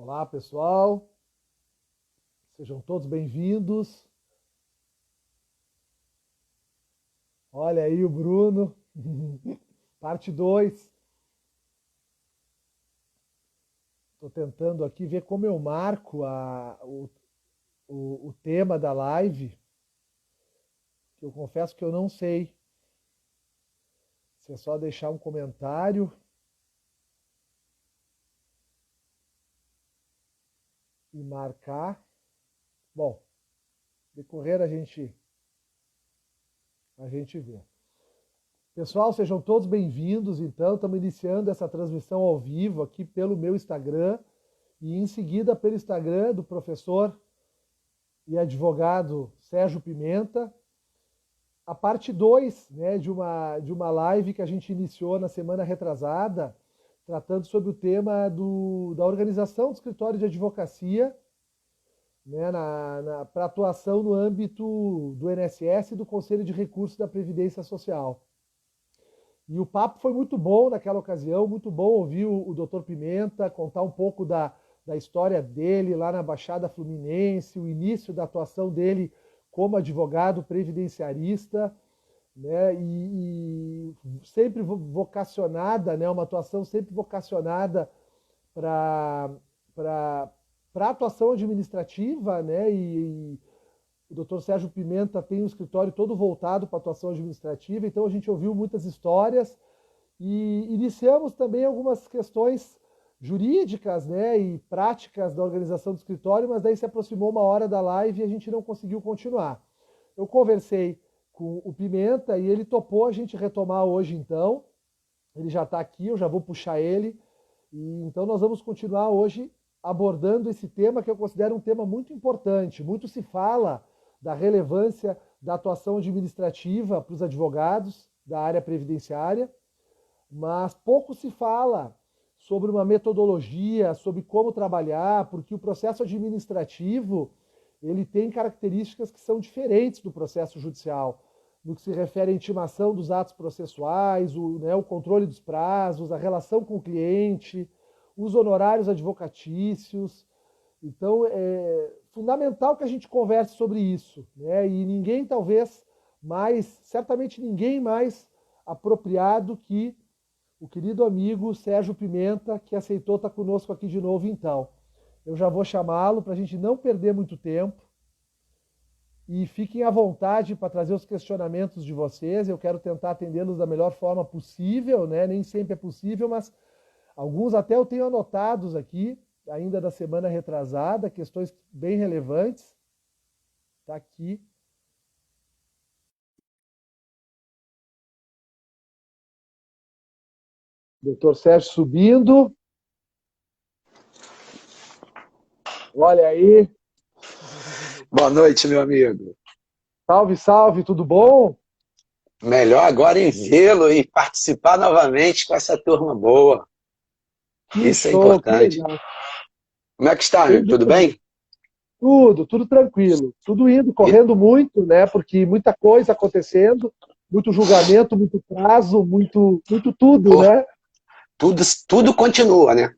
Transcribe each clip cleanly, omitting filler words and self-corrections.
Olá, pessoal. Sejam todos bem-vindos. Olha aí o Bruno. Parte 2. Estou tentando aqui ver como eu marco o tema da live, que eu confesso que eu não sei. Se é só deixar um comentário e marcar. Bom, decorrer a gente vê. Pessoal, sejam todos bem-vindos. Então, estamos iniciando essa transmissão ao vivo aqui pelo meu Instagram e em seguida pelo Instagram do professor e advogado Sérgio Pimenta. A parte 2, né, de uma live que a gente iniciou na semana retrasada, tratando sobre o tema da organização do escritório de advocacia, né, para atuação no âmbito do INSS e do Conselho de Recursos da Previdência Social. E o papo foi muito bom naquela ocasião, muito bom ouvir o Dr. Pimenta contar um pouco da história dele lá na Baixada Fluminense, o início da atuação dele como advogado previdenciarista, né, e sempre vocacionada, né, uma atuação sempre vocacionada para a atuação administrativa, né, e o Dr. Sérgio Pimenta tem um escritório todo voltado para a atuação administrativa, então a gente ouviu muitas histórias e iniciamos também algumas questões jurídicas, né, e práticas da organização do escritório, mas daí se aproximou uma hora da live e a gente não conseguiu continuar. Eu conversei com o Pimenta e ele topou a gente retomar hoje então. Ele já está aqui, eu já vou puxar ele. E então nós vamos continuar hoje abordando esse tema que eu considero um tema muito importante. Muito se fala da relevância da atuação administrativa para os advogados da área previdenciária, mas pouco se fala sobre uma metodologia, sobre como trabalhar, porque o processo administrativo ele tem características que são diferentes do processo judicial, no que se refere à intimação dos atos processuais, o controle dos prazos, a relação com o cliente, os honorários advocatícios. Então, é fundamental que a gente converse sobre isso, né? E ninguém talvez mais, certamente ninguém mais apropriado que o querido amigo Sérgio Pimenta, que aceitou estar conosco aqui de novo então. Eu já vou chamá-lo para a gente não perder muito tempo e fiquem à vontade para trazer os questionamentos de vocês. Eu quero tentar atendê-los da melhor forma possível, né? Nem sempre é possível, mas alguns até eu tenho anotados aqui, ainda da semana retrasada, questões bem relevantes. Está aqui. Doutor Sérgio subindo. Olha aí. Boa noite, meu amigo. Salve, salve, tudo bom? Melhor agora em vê-lo e participar novamente com essa turma boa. Que Isso é show, que importante. legal. Como é que está, Sem amigo? Tudo dúvida. bem? Tudo tranquilo. Tudo indo, E correndo muito, né? Porque muita coisa acontecendo, muito julgamento, muito prazo, muito tudo, pô, né? tudo continua, né?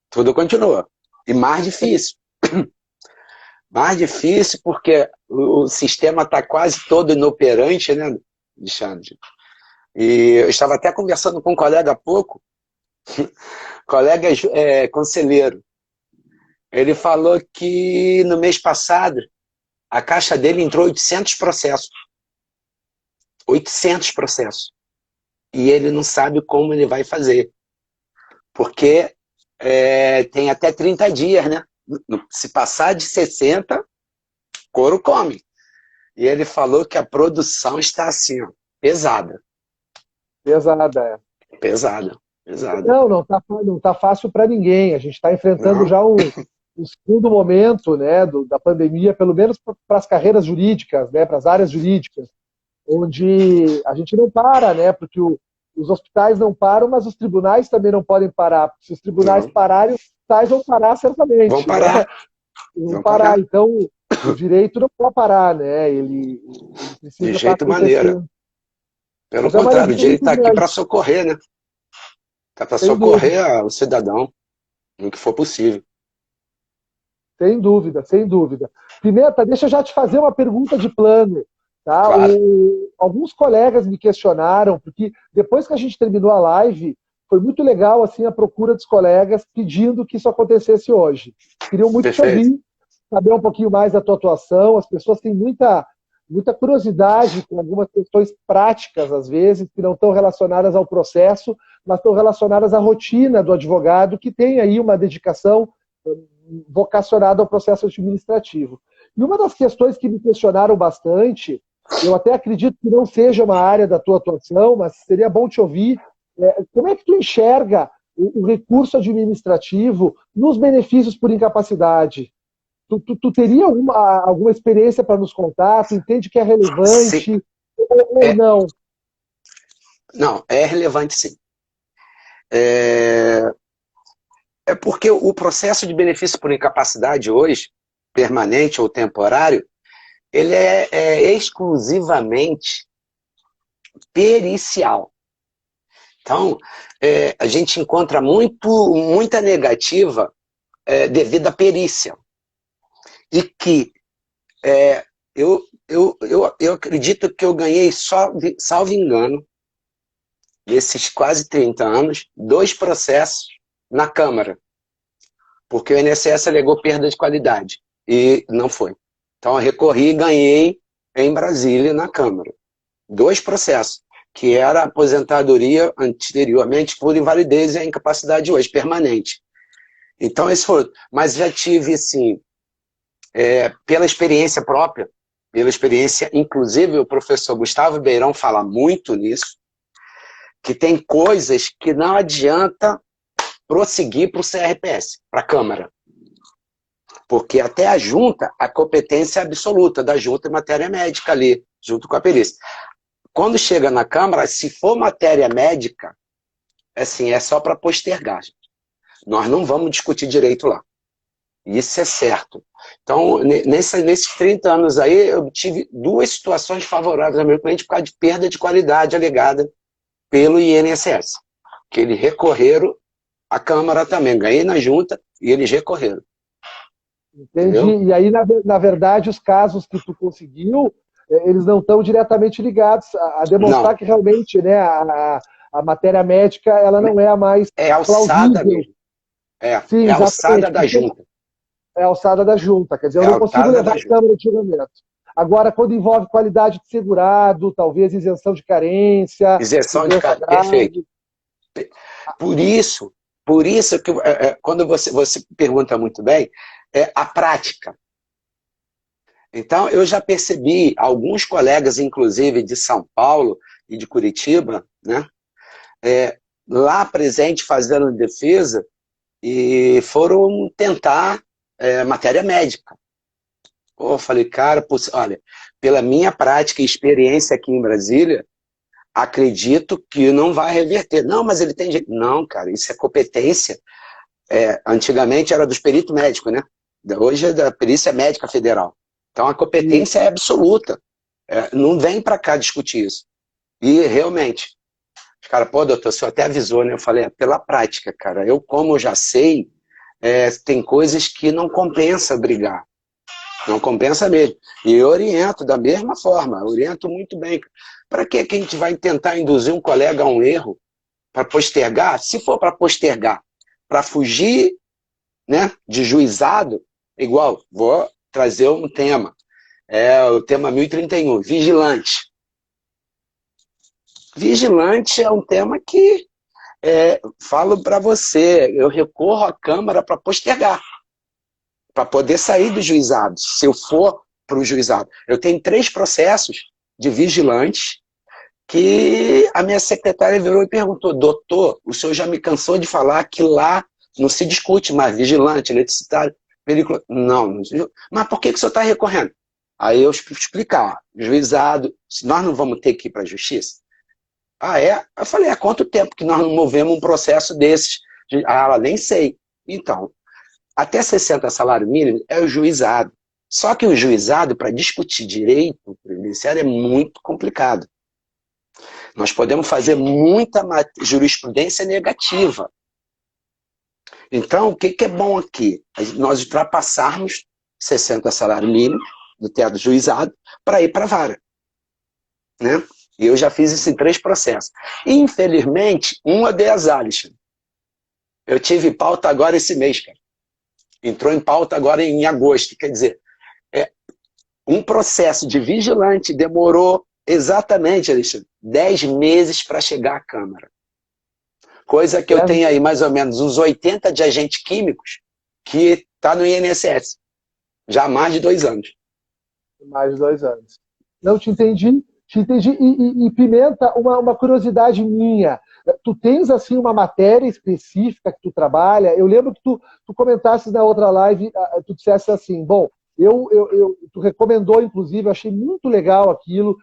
Tudo continua. E mais difícil. Mais difícil porque o sistema está quase todo inoperante, né, Alexandre? E eu estava até conversando com um colega há pouco, colega conselheiro. Ele falou que no mês passado a caixa dele entrou 800 processos. 800 processos. E ele não sabe como ele vai fazer. Porque tem até 30 dias, né? Se passar de 60, couro come. E ele falou que a produção está assim, ó, pesada. Pesada, é. Pesada, pesada. Não tá fácil para ninguém. A gente está enfrentando Não, já um segundo momento, né, da pandemia, pelo menos para as carreiras jurídicas, né, para as áreas jurídicas, onde a gente não para, né, porque os hospitais não param, mas os tribunais também não podem parar. Se os tribunais não. pararem, os hospitais vão parar Vão certamente, né? parar, Vão vão parar. parar. Então, o direito não pode parar, né? Ele De precisa estar jeito maneira. acontecendo. Pelo Mas é uma contrário, o alegria direito muito está aqui para grande, socorrer, né? Está para sem dúvida. socorrer o cidadão no que for possível. Sem dúvida, sem dúvida. Pimenta, deixa eu já te fazer uma pergunta de plano. Tá? Claro, Alguns colegas me questionaram, porque depois que a gente terminou a live, foi muito legal assim a procura dos colegas pedindo que isso acontecesse hoje. Queriam muito te perfeito. ouvir, saber um pouquinho mais da tua atuação. As pessoas têm muita curiosidade com algumas questões práticas, às vezes, que não estão relacionadas ao processo, mas estão relacionadas à rotina do advogado, que tem aí uma dedicação vocacionada ao processo administrativo. E uma das questões que me questionaram bastante, eu até acredito que não seja uma área da tua atuação, mas seria bom te ouvir, como é que tu enxerga o recurso administrativo nos benefícios por incapacidade? Tu teria alguma experiência para nos contar? Tu entende que é Sim, relevante ou é, não? não, é relevante sim. É, é porque o processo de benefício por incapacidade hoje, permanente ou temporário, ele é exclusivamente pericial. Então, a gente encontra muita negativa devido à perícia. E que eu acredito que eu ganhei, salvo engano, nesses quase 30 anos, 2 processos na Câmara, porque o INSS alegou perda de qualidade, e não foi. Então eu recorri e ganhei em Brasília, na Câmara. 2 processos, que era a aposentadoria anteriormente por invalidez e a incapacidade hoje, permanente. Então esse foi. Mas já tive, assim, pela experiência própria, pela experiência, inclusive o professor Gustavo Beirão fala muito nisso, que tem coisas que não adianta prosseguir para o CRPS, para a Câmara. Porque até a junta, a competência é absoluta da junta em matéria médica ali, junto com a perícia. Quando chega na Câmara, se for matéria médica, assim, é só para postergar. Gente. Nós não vamos discutir direito lá. Isso é certo. Então, nesses 30 anos aí, eu tive 2 situações favoráveis ao meu cliente por causa de perda de qualidade alegada pelo INSS. Que eles recorreram à Câmara também. Ganhei na junta e eles recorreram. Entendi. Entendeu? E aí, na verdade, os casos que tu conseguiu, eles não estão diretamente ligados a Não. demonstrar que realmente, né, a matéria médica ela não é a mais É alçada plausível. mesmo. Sim, É a alçada exatamente, da porque junta. é a alçada da junta. Quer dizer, eu É a não consigo alçada levar da a junta. câmara de julgamento. Agora, quando envolve qualidade de segurado, talvez isenção de carência, Isenção de doença carga. Perfeito. grave. Por isso, que quando você pergunta muito bem, a prática. Então, eu já percebi alguns colegas, inclusive de São Paulo e de Curitiba, né, lá presente fazendo defesa e foram tentar matéria médica. Eu falei, cara, olha, pela minha prática e experiência aqui em Brasília, acredito que não vai reverter. Não, mas ele tem jeito. Não, cara, isso é competência. Antigamente era dos peritos médicos, né? Hoje é da Perícia Médica Federal. Então a E, competência é absoluta. Não vem para cá discutir isso. E realmente, os caras, pô, doutor, o senhor até avisou, né? Eu falei, pela prática, cara. Como eu já sei, tem coisas que não compensa brigar. Não compensa mesmo. E eu oriento da mesma forma, oriento muito bem. Para que a gente vai tentar induzir um colega a um erro? Para postergar? Se for para postergar, para fugir, né, de juizado, igual, vou trazer um tema. O tema 1031, vigilante. Vigilante é um tema que, falo para você, eu recorro à Câmara para postergar, para poder sair do juizado, se eu for para o juizado. Eu tenho 3 processos de vigilantes que a minha secretária virou e perguntou, doutor, o senhor já me cansou de falar que lá não se discute mais vigilante, eletricitário, película. Não, mas por que o senhor está recorrendo? Aí eu explicar, juizado, nós não vamos ter que ir para a justiça? Ah, é? Eu falei, há quanto tempo que nós não movemos um processo desses? Ah, ela nem sei. Então, até 60 salário mínimo é o juizado. Só que o juizado, para discutir direito previdenciário, é muito complicado. Nós podemos fazer muita jurisprudência negativa. Então, o que, que é bom aqui? Nós ultrapassarmos 60 salário mínimo do teto do juizado para ir para a vara, né? E eu já fiz isso em 3 processos. Infelizmente, uma deu azar, Alexandre. Eu tive pauta agora esse mês, cara. Entrou em pauta agora em agosto. Quer dizer, um processo de vigilante demorou exatamente, Alexandre, 10 meses para chegar à Câmara. Coisa que eu tenho aí mais ou menos uns 80 de agentes químicos que está no INSS. Já há mais de 2 anos. Mais de 2 anos. Não, te entendi. Te entendi. E Pimenta, uma curiosidade minha. Tu tens, assim, uma matéria específica que tu trabalha? Eu lembro que tu comentaste na outra live, tu disseste assim, bom, tu recomendou, inclusive, eu achei muito legal aquilo,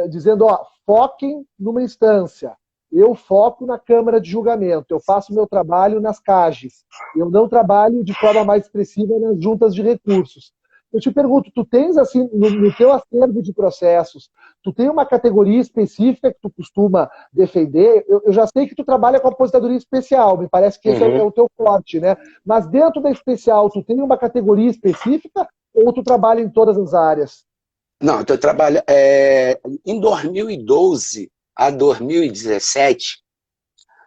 dizendo, ó, foquem numa instância. Eu foco na Câmara de Julgamento, eu faço meu trabalho nas CAGES. Eu não trabalho de forma mais expressiva nas juntas de recursos. Eu te pergunto, tu tens, assim, no teu acervo de processos, tu tem uma categoria específica que tu costuma defender? Eu já sei que tu trabalha com aposentadoria especial, me parece que esse é o teu forte, né? Mas dentro da especial, tu tem uma categoria específica ou tu trabalha em todas as áreas? Não, então eu trabalho... em 2012 a 2017,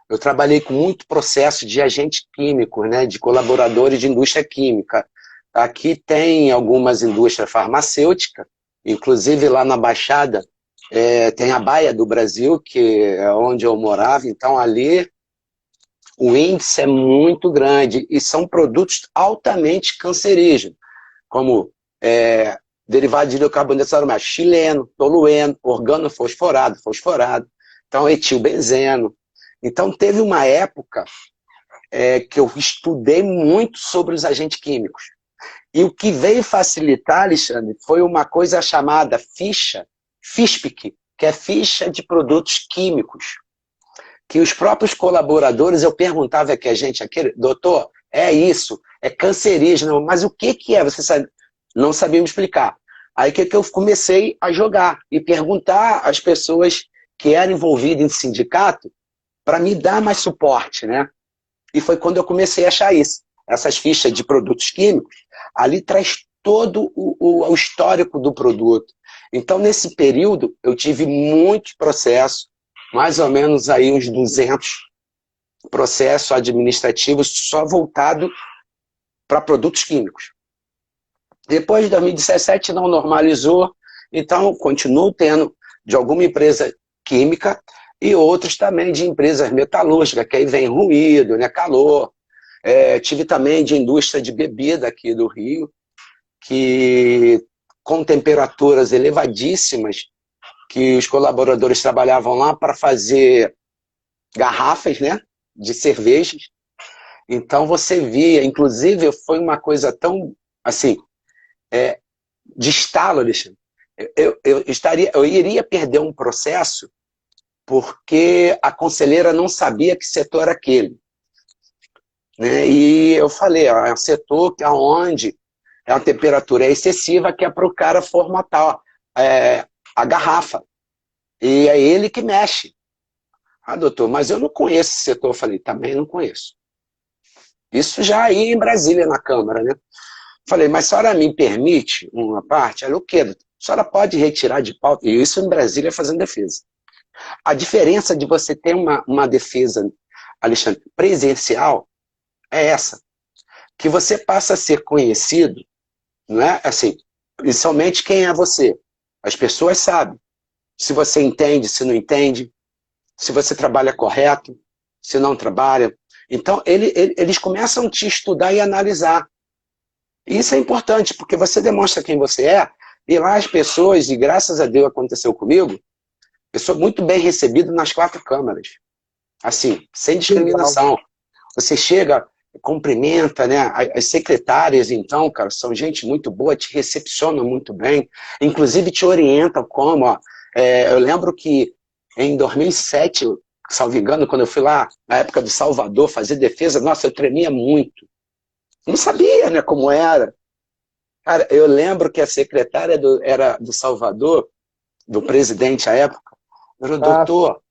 eu trabalhei com muito processo de agente químico, né, de colaboradores de indústria química. Aqui tem algumas indústrias farmacêuticas, inclusive lá na Baixada tem a Baía do Brasil, que é onde eu morava, então ali o índice é muito grande e são produtos altamente cancerígenos, como derivado de hidrocarbonetos aromáticos, xileno, tolueno, organofosforado, fosforado, então etilbenzeno. Então teve uma época que eu estudei muito sobre os agentes químicos. E o que veio facilitar, Alexandre, foi uma coisa chamada ficha, FISPIC, que é ficha de produtos químicos, que os próprios colaboradores, eu perguntava aqui a gente, doutor, é isso, é cancerígeno, mas o que é? Você sabe? Não sabia me explicar. Aí que eu comecei a jogar e perguntar às pessoas que eram envolvidas em sindicato para me dar mais suporte, né? E foi quando eu comecei a achar isso. Essas fichas de produtos químicos, ali traz todo o histórico do produto. Então, nesse período, eu tive muitos processos, mais ou menos aí uns 200 processos administrativos só voltado para produtos químicos. Depois de 2017 não normalizou, então continuo tendo de alguma empresa química e outros também de empresas metalúrgicas, que aí vem ruído, né, calor. Tive também de indústria de bebida aqui do Rio, que com temperaturas elevadíssimas, que os colaboradores trabalhavam lá para fazer garrafas, né, de cervejas. Então você via, inclusive foi uma coisa tão, assim, de estalo, Alexandre. Eu iria perder um processo porque a conselheira não sabia que setor era aquele. Né? E eu falei, é um setor onde a temperatura é excessiva, que é para o cara formatar a garrafa. E é ele que mexe. Ah, doutor, mas eu não conheço esse setor. Eu falei, também não conheço. Isso já aí em Brasília, na Câmara, né? Falei, mas a senhora me permite uma parte? Ela, o quê? A senhora pode retirar de pauta? E isso em Brasília fazendo defesa. A diferença de você ter uma defesa, Alexandre, presencial, é essa. Que você passa a ser conhecido, não é? Assim, principalmente quem é você. As pessoas sabem se você entende, se não entende, se você trabalha correto, se não trabalha. Então, eles começam a te estudar e analisar. E isso é importante, porque você demonstra quem você é, e lá as pessoas, e graças a Deus aconteceu comigo, eu sou muito bem recebido nas 4 câmaras. Assim, sem discriminação. Você chega, cumprimenta, né? As secretárias, então, cara, são gente muito boa, te recepcionam muito bem, inclusive te orientam como, ó, eu lembro que em 2007, salvo engano, quando eu fui lá, na época do Salvador, fazer defesa, nossa, eu tremia muito. Não sabia, né, como era. Cara, eu lembro que a secretária era do Salvador, do presidente à época, era o doutor,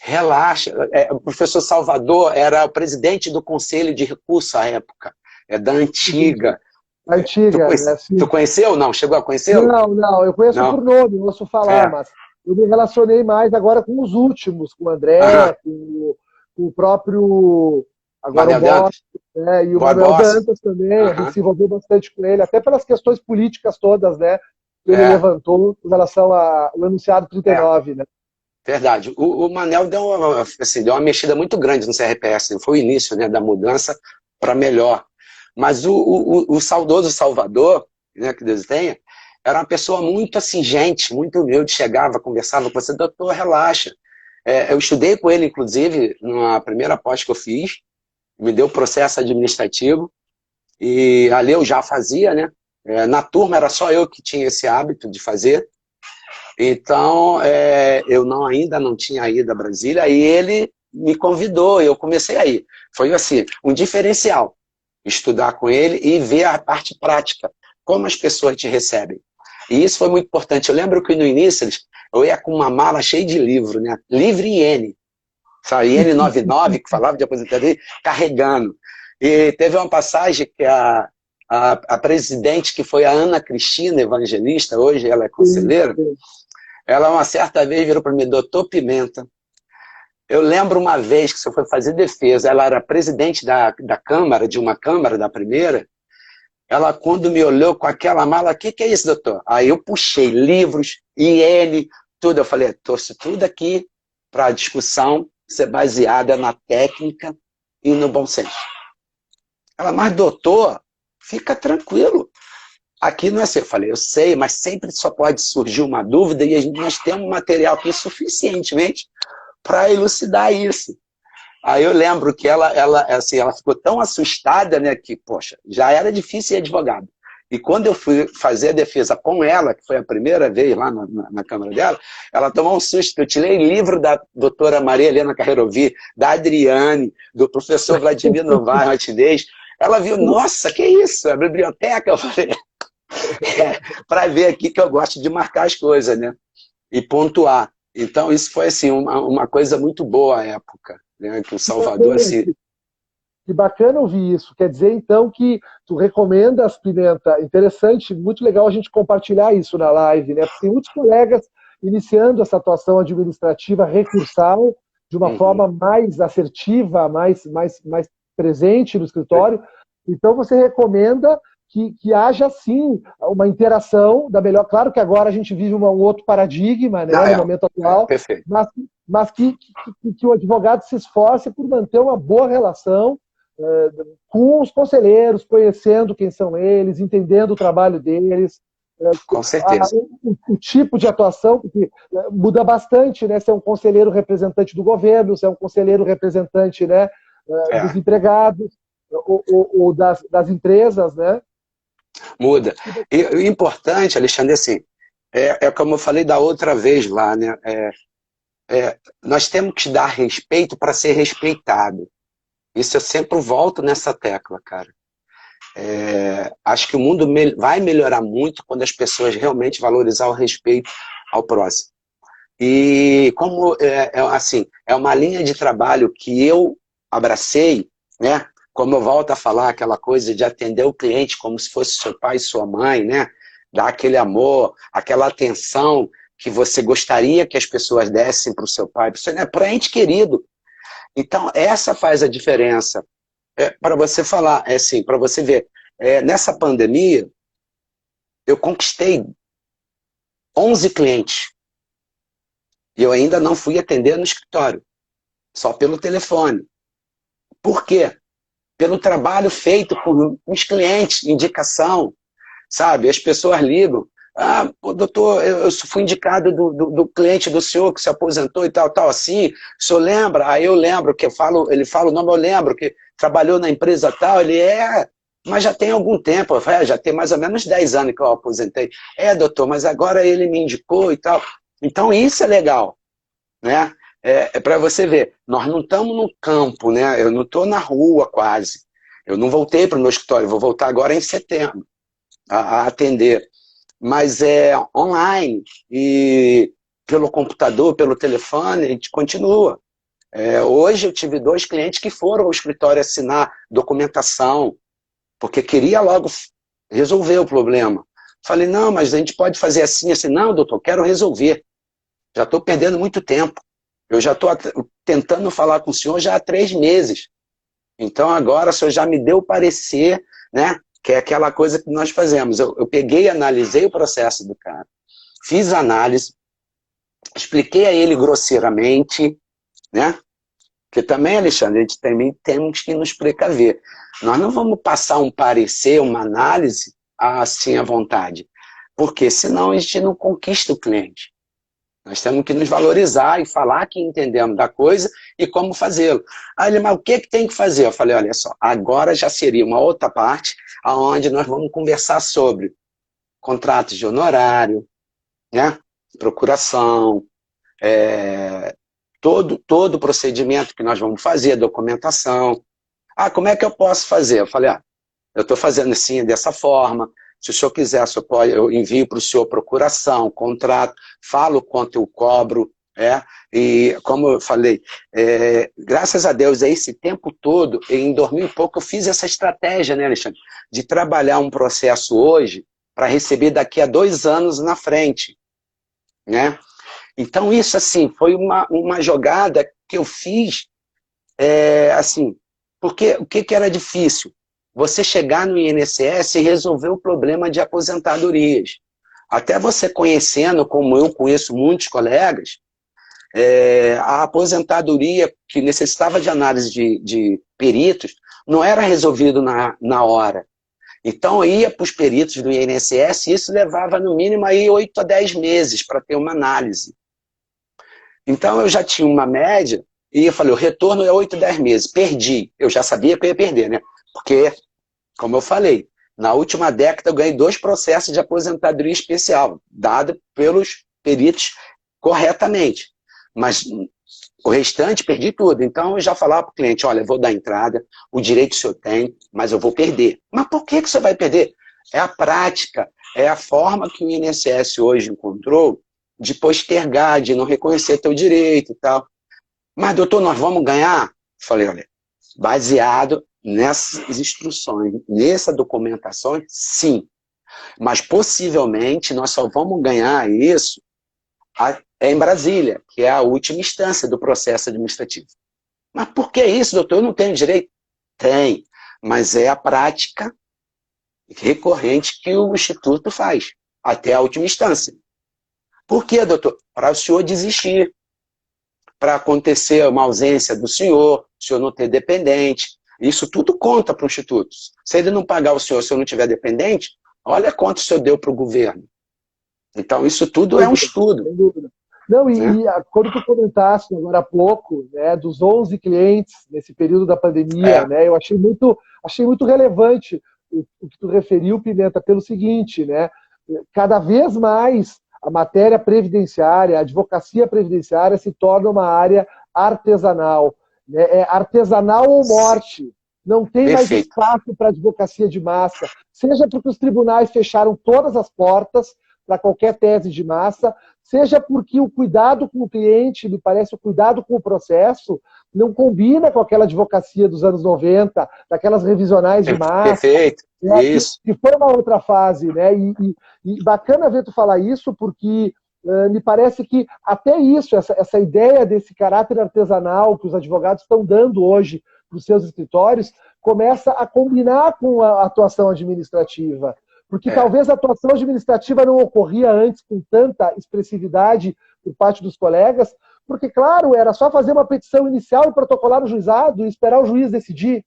Relaxa. O professor Salvador era o presidente do Conselho de Recursos à época, da antiga. Antiga, né? Tu Sim. conheceu? Não? Chegou a conhecê-lo? Não, não, eu conheço Não? por nome, não ouço falar, É. mas eu me relacionei mais agora com os últimos, com o Aham. André, com o próprio, agora o Manuel Bosch, Dantas? né, e o Manuel Boss? Dantas também, a gente Aham. se envolveu bastante com ele, até pelas questões políticas todas, né, que ele É. levantou em relação ao enunciado É. 39, né. Verdade. O Manel deu uma mexida muito grande no CRPS, né? Foi o início, né, da mudança para melhor. Mas o saudoso Salvador, né, que Deus tenha, era uma pessoa muito assim, gente, muito humilde, chegava, conversava com você, doutor, relaxa. Eu estudei com ele, inclusive, na primeira pós que eu fiz, me deu processo administrativo, e ali eu já fazia, né? Na turma era só eu que tinha esse hábito de fazer. Então, eu ainda não tinha ido a Brasília, e ele me convidou, e eu comecei a ir. Foi assim, um diferencial, estudar com ele e ver a parte prática, como as pessoas te recebem. E isso foi muito importante. Eu lembro que no início, eu ia com uma mala cheia de livro, né? Livre IN, sabe? IN 99, que falava de aposentadoria, carregando. E teve uma passagem que a presidente, que foi a Ana Cristina Evangelista, hoje ela é Sim, conselheira, sim. ela uma certa vez virou para mim, doutor Pimenta, eu lembro uma vez que você foi fazer defesa, ela era presidente da Câmara, de uma Câmara, da primeira, ela quando me olhou com aquela mala, o que é isso, doutor? Aí eu puxei livros, IN, tudo, eu falei, trouxe tudo aqui para a discussão ser baseada na técnica e no bom senso. Ela, mas doutor, fica tranquilo, aqui não é assim. Eu falei, eu sei, mas sempre só pode surgir uma dúvida e nós temos material aqui suficientemente para elucidar isso. Aí eu lembro que assim, ela ficou tão assustada, né, que, poxa, já era difícil ser advogado. E quando eu fui fazer a defesa com ela, que foi a primeira vez lá na Câmara dela, ela tomou um susto. Eu tirei livro da doutora Maria Helena Carreirovi, da Adriane, do professor Vladimir Novaes Martinez. Ela viu, nossa, que isso? A biblioteca? Eu falei, para ver aqui que eu gosto de marcar as coisas, né? E pontuar. Então, isso foi assim, uma coisa muito boa à época, né? Que o Salvador, assim. Que bacana ouvir isso. Quer dizer, então, que tu recomendas, Pimenta, interessante, muito legal a gente compartilhar isso na live, né? Porque tem muitos colegas iniciando essa atuação administrativa recursal de uma Uhum. forma mais assertiva, mais presente no escritório. Então, você recomenda que haja, sim, uma interação da melhor. Claro que agora a gente vive um outro paradigma, né, no momento atual, Perfeito. mas que o advogado se esforce por manter uma boa relação com os conselheiros, conhecendo quem são eles, entendendo o trabalho deles, Com certeza. o tipo de atuação, porque muda bastante, né? Se é um conselheiro representante do governo, se é um conselheiro representante, né, dos empregados ou das empresas, né? Muda. E o importante, Alexandre, assim, como eu falei da outra vez lá, né? Nós temos que dar respeito para ser respeitado. Isso eu sempre volto nessa tecla, cara. Acho que o mundo vai melhorar muito quando as pessoas realmente valorizar o respeito ao próximo. E como, assim, é uma linha de trabalho que eu abracei, né? Como eu volto a falar, aquela coisa de atender o cliente como se fosse seu pai e sua mãe, né? Dar aquele amor, aquela atenção que você gostaria que as pessoas dessem para o seu pai, para o ente querido. Então, essa faz a diferença. Para você falar, assim, para você ver, nessa pandemia, eu conquistei 11 clientes e eu ainda não fui atender no escritório, só pelo telefone. Por quê? Pelo trabalho feito com os clientes, indicação, sabe? As pessoas ligam. Ah, doutor, eu fui indicado do cliente do senhor que se aposentou e tal, assim. O senhor lembra? Aí eu lembro que ele fala o nome, eu lembro que trabalhou na empresa tal, mas já tem algum tempo, já tem mais ou menos 10 anos que eu aposentei. Doutor, mas agora ele me indicou e tal. Então isso é legal, né? Para você ver, nós não estamos no campo, né? Eu não estou na rua quase. Eu não voltei para o meu escritório, vou voltar agora em setembro a atender. Mas online e pelo computador, pelo telefone, a gente continua. Hoje eu tive 2 clientes que foram ao escritório assinar documentação, porque queria logo resolver o problema. Falei, não, mas a gente pode fazer assim, assim. Não, doutor, quero resolver. Já estou perdendo muito tempo. Eu já estou tentando falar com o senhor já há 3 meses. Então agora o senhor já me deu o parecer, né? Que é aquela coisa que nós fazemos. Eu peguei e analisei o processo do cara. Fiz a análise, expliquei a ele grosseiramente, né? Porque também, Alexandre, a gente também temos que nos precaver. Nós não vamos passar um parecer, uma análise, assim à vontade. Porque senão a gente não conquista o cliente. Nós temos que nos valorizar e falar que entendemos da coisa e como fazê-lo. Aí ele, mas o que tem que fazer? Eu falei, olha só, agora já seria uma outra parte onde nós vamos conversar sobre contratos de honorário, né? Procuração, todo o procedimento que nós vamos fazer, documentação. Como é que eu posso fazer? Eu falei, eu estou fazendo assim, dessa forma. Se o senhor quiser, eu envio para o senhor procuração, contrato, falo quanto eu cobro. E como eu falei, graças a Deus, esse tempo todo, em 2000 e pouco, eu fiz essa estratégia, né, Alexandre? De trabalhar um processo hoje para receber daqui a 2 anos na frente. Né? Então, isso, assim, foi uma jogada que eu fiz, assim, porque o que era difícil? Você chegar no INSS e resolver o problema de aposentadorias. Até você conhecendo, como eu conheço muitos colegas, a aposentadoria que necessitava de análise de peritos não era resolvido na hora. Então, ia para os peritos do INSS e isso levava, no mínimo, aí 8 a 10 meses para ter uma análise. Então, eu já tinha uma média e eu falei, o retorno é 8 a 10 meses. Perdi. Eu já sabia que eu ia perder, né? Porque, como eu falei, na última década eu ganhei 2 processos de aposentadoria especial, dado pelos peritos corretamente. Mas o restante, perdi tudo. Então, eu já falava para o cliente, olha, eu vou dar entrada, o direito o senhor tem, mas eu vou perder. Mas por que você vai perder? É a prática, é a forma que o INSS hoje encontrou de postergar, de não reconhecer teu direito e tal. Mas, doutor, nós vamos ganhar? Falei, olha, baseado nessas instruções, nessa documentação, sim. Mas, possivelmente, nós só vamos ganhar isso em Brasília, que é a última instância do processo administrativo. Mas por que isso, doutor? Eu não tenho direito? Tem, mas é a prática recorrente que o Instituto faz, até a última instância. Por que, doutor? Para o senhor desistir, para acontecer uma ausência do senhor, o senhor não ter dependente. Isso tudo conta para o Instituto. Se ele não pagar o senhor, se eu não tiver dependente, olha quanto o senhor deu para o governo. Então, isso tudo é um estudo. Sem dúvida. Não, quando tu comentaste agora há pouco, né, dos 11 clientes nesse período da pandemia, né, eu achei muito relevante o que tu referiu, Pimenta, pelo seguinte, né, cada vez mais a matéria previdenciária, a advocacia previdenciária se torna uma área artesanal. Né, é artesanal ou morte. Não tem mais espaço para advocacia de massa, seja porque os tribunais fecharam todas as portas para qualquer tese de massa, seja porque o cuidado com o cliente, me parece, o cuidado com o processo, não combina com aquela advocacia dos anos 90, daquelas revisionais de massa. Perfeito, né, isso. Que foi uma outra fase, né? E bacana ver tu falar isso, porque me parece que até isso, essa ideia desse caráter artesanal que os advogados estão dando hoje para os seus escritórios, começa a combinar com a atuação administrativa. Porque talvez a atuação administrativa não ocorria antes com tanta expressividade por parte dos colegas, porque, claro, era só fazer uma petição inicial e protocolar no juizado e esperar o juiz decidir.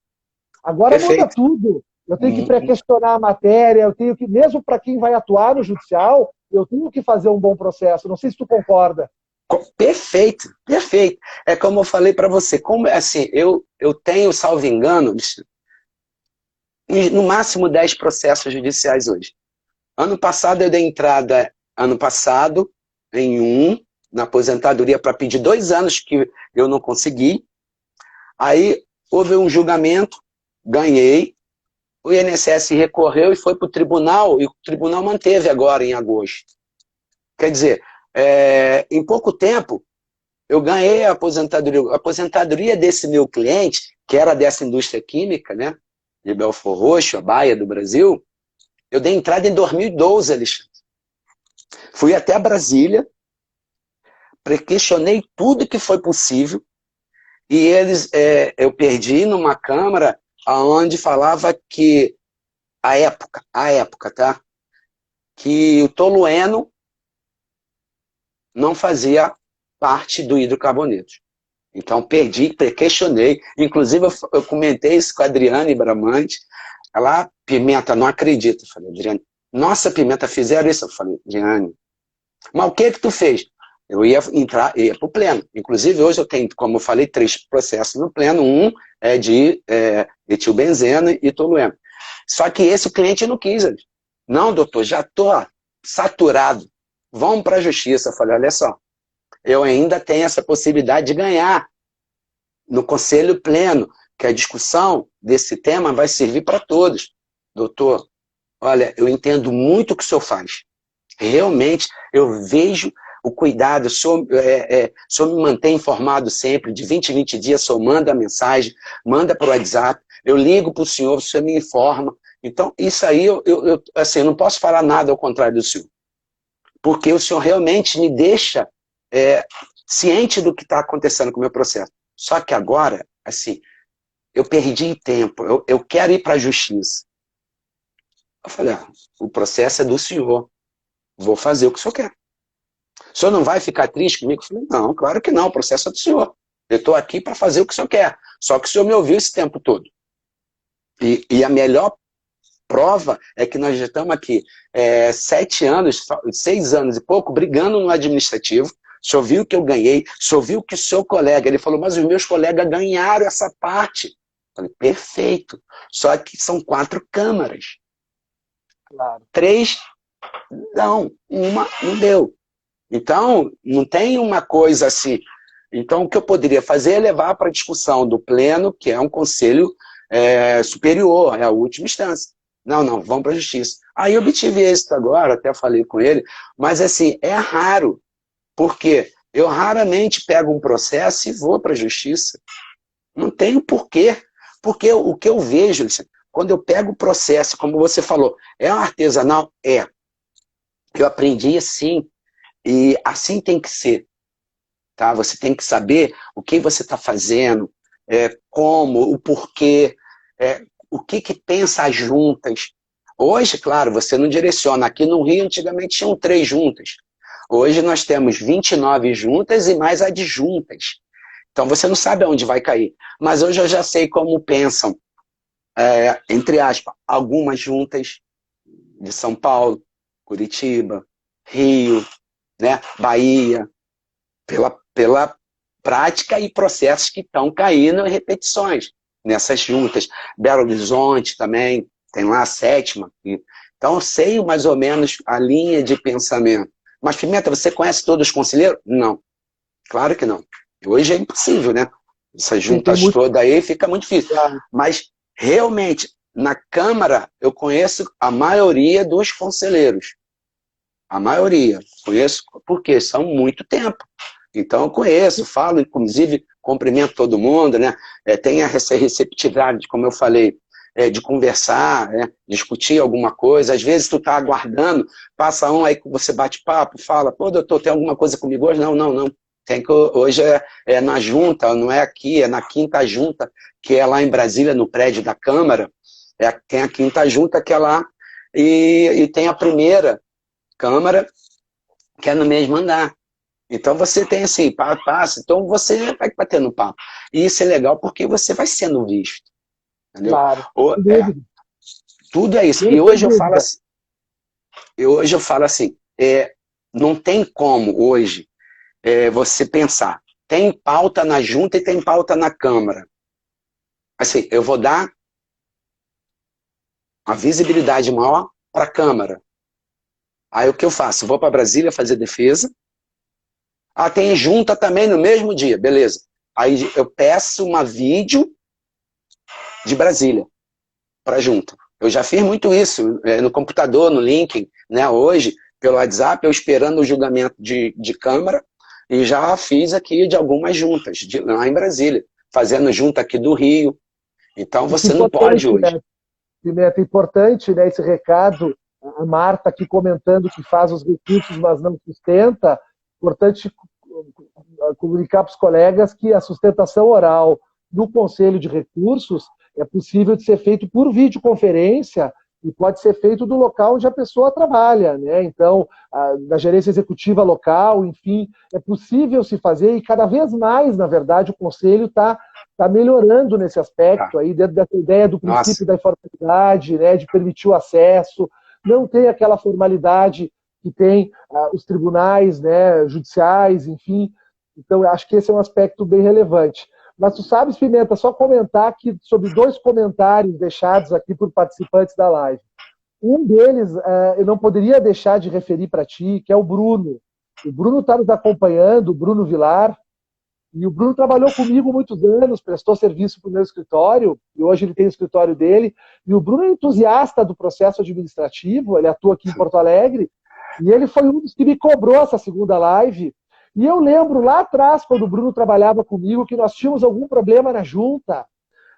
Agora muda tudo. Eu tenho que pré-questionar a matéria, eu tenho que, mesmo para quem vai atuar no judicial, eu tenho que fazer um bom processo. Não sei se tu concorda. Perfeito, perfeito. É como eu falei para você, como assim, eu tenho, salvo engano, no máximo 10 processos judiciais hoje. Ano passado eu dei entrada, em na aposentadoria para pedir 2 anos que eu não consegui. Aí houve um julgamento, ganhei, o INSS recorreu e foi para o tribunal, e o tribunal manteve agora em agosto. Quer dizer, em pouco tempo, eu ganhei a aposentadoria. A aposentadoria desse meu cliente, que era dessa indústria química, né, de Belford Roxo, a Baia do Brasil, eu dei entrada em 2012, Alexandre. Fui até Brasília, questionei tudo que foi possível, e eu perdi numa Câmara onde falava que, a época, tá? Que o tolueno não fazia parte do hidrocarboneto. Então, perdi, questionei. Inclusive, eu comentei isso com a Adriane Bramante. Ela, Pimenta, não acredito. Eu falei, Adriane, nossa, Pimenta, fizeram isso. Eu falei, Adriane, mas o que tu fez? Eu ia para o pleno. Inclusive, hoje eu tenho, como eu falei, 3 processos no pleno. Um é de etilbenzeno e tolueno. Só que esse o cliente não quis. Não, doutor, já estou saturado. Vamos para a justiça. Eu falei, olha só, eu ainda tenho essa possibilidade de ganhar no conselho pleno, que a discussão desse tema vai servir para todos. Doutor, olha, eu entendo muito o que o senhor faz. Realmente, eu vejo o cuidado, o senhor me mantém informado sempre, de 20 em 20 dias, o senhor manda a mensagem, manda para o WhatsApp, eu ligo para o senhor me informa. Então, isso aí, assim, eu não posso falar nada ao contrário do senhor. Porque o senhor realmente me deixa ciente do que está acontecendo com o meu processo. Só que agora, assim, eu perdi tempo, eu quero ir para a justiça. Eu falei, o processo é do senhor, vou fazer o que o senhor quer. O senhor não vai ficar triste comigo? Eu falei, não, claro que não, o processo é do senhor. Eu estou aqui para fazer o que o senhor quer. Só que o senhor me ouviu esse tempo todo. E a melhor prova é que nós já estamos aqui 7 anos, 6 anos e pouco, brigando no administrativo. O senhor viu que eu ganhei, o senhor viu que o seu colega, ele falou, mas os meus colegas ganharam essa parte. Eu falei, perfeito. Só que são 4 câmaras. Claro. 3, não. Uma não deu. Então, não tem uma coisa assim. Então, o que eu poderia fazer é levar para a discussão do pleno, que é um conselho superior, é a última instância. Não, vamos para a justiça. Aí eu obtive êxito agora, até falei com ele, mas assim, é raro, porque eu raramente pego um processo e vou para a justiça. Não tem porquê. Porque o que eu vejo, quando eu pego o processo, como você falou, é um artesanal? É. Eu aprendi assim, e assim tem que ser. Tá? Você tem que saber o que você está fazendo, como, o porquê, o que pensa as juntas. Hoje, claro, você não direciona. Aqui no Rio, antigamente, tinham 3 juntas. Hoje nós temos 29 juntas e mais adjuntas. Então você não sabe aonde vai cair. Mas hoje eu já sei como pensam, entre aspas, algumas juntas de São Paulo, Curitiba, Rio, né, Bahia, pela prática e processos que estão caindo em repetições nessas juntas. Belo Horizonte também, tem lá a 7ª. Então eu sei mais ou menos a linha de pensamento. Mas, Pimenta, você conhece todos os conselheiros? Não, claro que não. Hoje é impossível, né? Essas juntas todas aí fica muito difícil. Claro. Mas, realmente, na Câmara, eu conheço a maioria dos conselheiros. A maioria. Conheço porque são muito tempo. Então, eu conheço, falo, inclusive, cumprimento todo mundo, né? Tem essa receptividade, como eu falei, de conversar, discutir alguma coisa. Às vezes, tu tá aguardando, passa um, aí você bate papo, fala, pô, doutor, tem alguma coisa comigo hoje? Não. Tem que, hoje é na junta, não é aqui, é na 5ª junta, que é lá em Brasília, no prédio da Câmara. Tem a 5ª junta, que é lá, e tem a 1ª Câmara, que é no mesmo andar. Então você tem assim, passa, então você vai batendo papo. E isso é legal porque você vai sendo visto. Entendeu? Claro. Tudo é isso. E hoje eu falo assim, não tem como hoje você pensar, tem pauta na junta e tem pauta na Câmara. Assim, eu vou dar uma visibilidade maior para a Câmara. Aí o que eu faço? Vou para Brasília fazer defesa. Tem junta também no mesmo dia, beleza. Aí eu peço uma vídeo de Brasília para junta. Eu já fiz muito isso no computador, no link, né? Hoje, pelo WhatsApp, eu esperando o julgamento de Câmara. E já fiz aqui de algumas juntas, lá em Brasília, fazendo junta aqui do Rio. Então Isso é você não pode importante, hoje. né? Pimenta, é importante, né, esse recado. A Marta aqui comentando que faz os recursos, mas não sustenta. Importante comunicar para os colegas que a sustentação oral no Conselho de Recursos é possível de ser feito por videoconferência e pode ser feito do local onde a pessoa trabalha, né? Então, da gerência executiva local, enfim, é possível se fazer e cada vez mais, na verdade, o Conselho está melhorando nesse Tá. aspecto aí, dentro dessa ideia do Nossa, princípio da informalidade, né, de permitir o acesso, não tem aquela formalidade que tem os tribunais, né, judiciais, enfim. Então, eu acho que esse é um aspecto bem relevante. Mas tu sabes, Pimenta, só comentar aqui sobre 2 comentários deixados aqui por participantes da live. Um deles, eu não poderia deixar de referir para ti, que é o Bruno. O Bruno está nos acompanhando, o Bruno Vilar, e o Bruno trabalhou comigo muitos anos, prestou serviço para o meu escritório, e hoje ele tem o escritório dele. E o Bruno é entusiasta do processo administrativo, ele atua aqui em Porto Alegre, e ele foi um dos que me cobrou essa segunda live. E eu lembro lá atrás, quando o Bruno trabalhava comigo, que nós tínhamos algum problema na junta,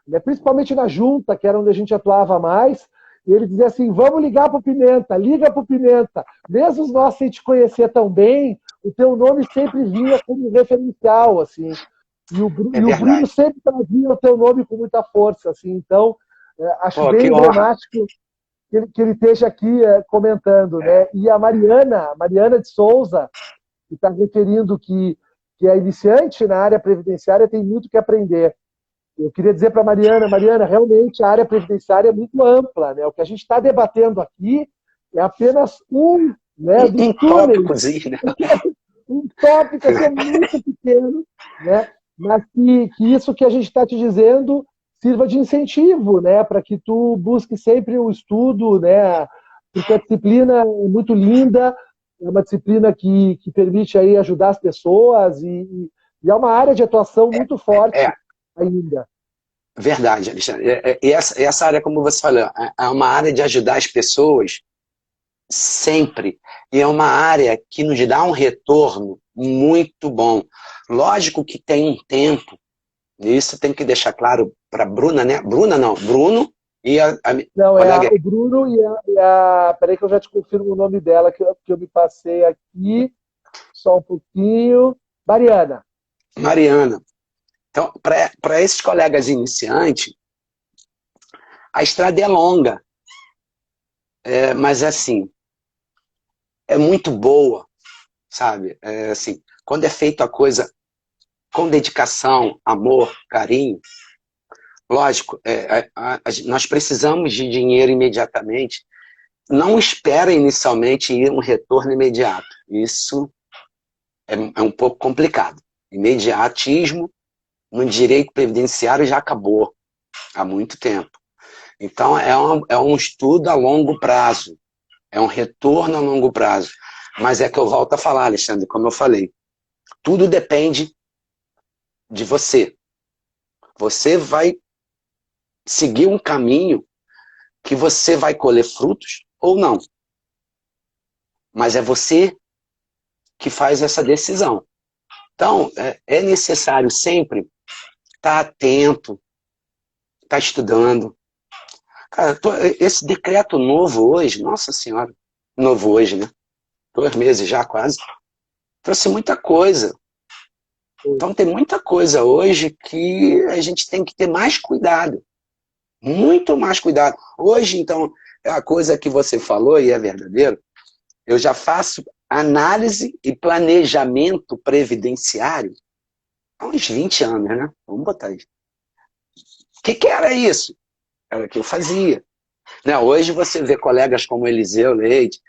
né, principalmente na junta, que era onde a gente atuava mais, e ele dizia assim, vamos ligar para o Pimenta, liga para o Pimenta. Mesmo nós sem te conhecer tão bem, o teu nome sempre vinha como referencial, assim. é E o Bruno verdade. sempre trazia o teu nome com muita força, assim. Então, acho Pô, bem que honra. emblemático que ele esteja aqui comentando, né? É, E a Mariana de Souza, que está referindo que é iniciante na área previdenciária, tem muito que aprender. Eu queria dizer para a Mariana, realmente a área previdenciária é muito ampla, né? O que a gente está debatendo aqui é apenas um, né, dos um túneis, tópicozinho, né? um tópico que é muito pequeno, né? Mas que isso que a gente está te dizendo sirva de incentivo, né? Para que tu busque sempre o estudo, né? Porque a disciplina é muito linda, é uma disciplina que permite aí ajudar as pessoas e é uma área de atuação muito É, forte ainda. verdade, Alexandre. E essa área, como você falou, é uma área de ajudar as pessoas sempre. E é uma área que nos dá um retorno muito bom. Lógico que tem um tempo, e isso tem que deixar claro para Bruna, né? Bruna não, Bruno e a Não, colega. o Bruno peraí que eu já te confirmo o nome dela, que eu me passei aqui, só um pouquinho. Mariana. Mariana. Então, para esses colegas iniciantes, a estrada é longa, mas assim, é muito boa, sabe? Assim, quando é feito a coisa com dedicação, amor, carinho, lógico, nós precisamos de dinheiro imediatamente. Não espera inicialmente ir um retorno imediato. Isso é um pouco complicado. Imediatismo no direito previdenciário já acabou há muito tempo. Então, é um estudo a longo prazo, é um retorno a longo prazo. Mas é que eu volto a falar, Alexandre, como eu falei, tudo depende de você. Você vai seguir um caminho que você vai colher frutos ou não. Mas é você que faz essa decisão. Então, é necessário sempre estar atento, estar estudando. Cara, esse decreto novo hoje, nossa senhora, novo hoje, né? 2 meses já quase, trouxe muita coisa. Então tem muita coisa hoje que a gente tem que ter mais cuidado. Muito mais cuidado. Hoje, então, a coisa que você falou, e é verdadeiro, eu já faço análise e planejamento previdenciário há uns 20 anos, né? Vamos botar isso. O que era isso? Era o que eu fazia. Né? Hoje você vê colegas como Eliseu Leite,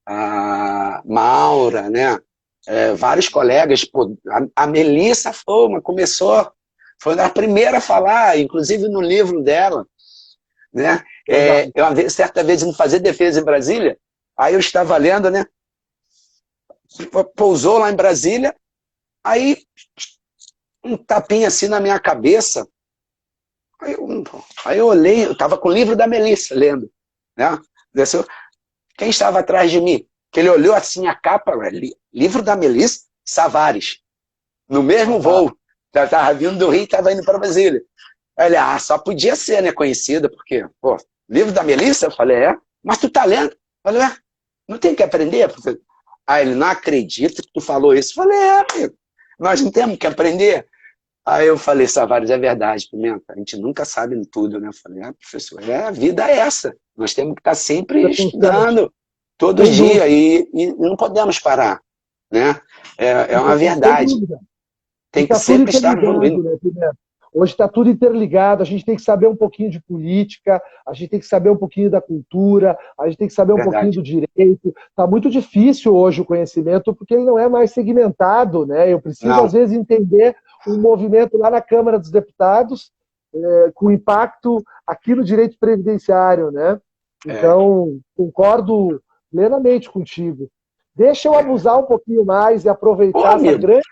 a Maura, né? Vários colegas, pô, a Melissa começou, foi a primeira a falar, inclusive no livro dela, né? Certa vez indo fazer defesa em Brasília, aí eu estava lendo, né? Pousou lá em Brasília, aí um tapinha assim na minha cabeça, aí eu olhei, eu estava com o livro da Melissa lendo, né? Quem estava atrás de mim? Que ele olhou assim a capa, livro da Melissa Savares. no mesmo voo. Eu estava vindo do Rio e estava indo para Brasília. Aí ele, só podia ser, né, conhecida, porque, pô, livro da Melissa? Eu falei, mas tu tá lendo? Eu falei, não tem que aprender, professor? Aí ele, não acredito que tu falou isso. Eu falei, amigo, nós não temos que aprender. Aí eu falei, Savares, é verdade, Pimenta, a gente nunca sabe tudo, né? Eu falei, professor, a vida é essa, nós temos que estar sempre estudando, todos os dias, e não podemos parar, né? É uma verdade. Tem que sempre estar evoluindo. Né, Pimenta? Hoje está tudo interligado, a gente tem que saber um pouquinho de política, a gente tem que saber um pouquinho da cultura, a gente tem que saber um pouquinho do direito. Está muito difícil hoje o conhecimento, porque ele não é mais segmentado, né? Eu preciso, às vezes, entender um movimento lá na Câmara dos Deputados, com impacto aqui no direito previdenciário, né? Então, concordo plenamente contigo. Deixa eu abusar um pouquinho mais e aproveitar essa grande,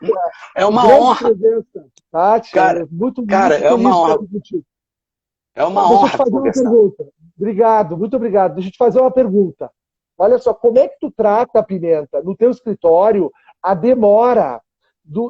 honra. presença, Tati. Cara, muito é uma honra. É uma honra. Deixa eu te fazer uma pergunta. Obrigado, muito obrigado. Deixa eu te fazer uma pergunta. Olha só, como é que tu trata, Pimenta, no teu escritório, a demora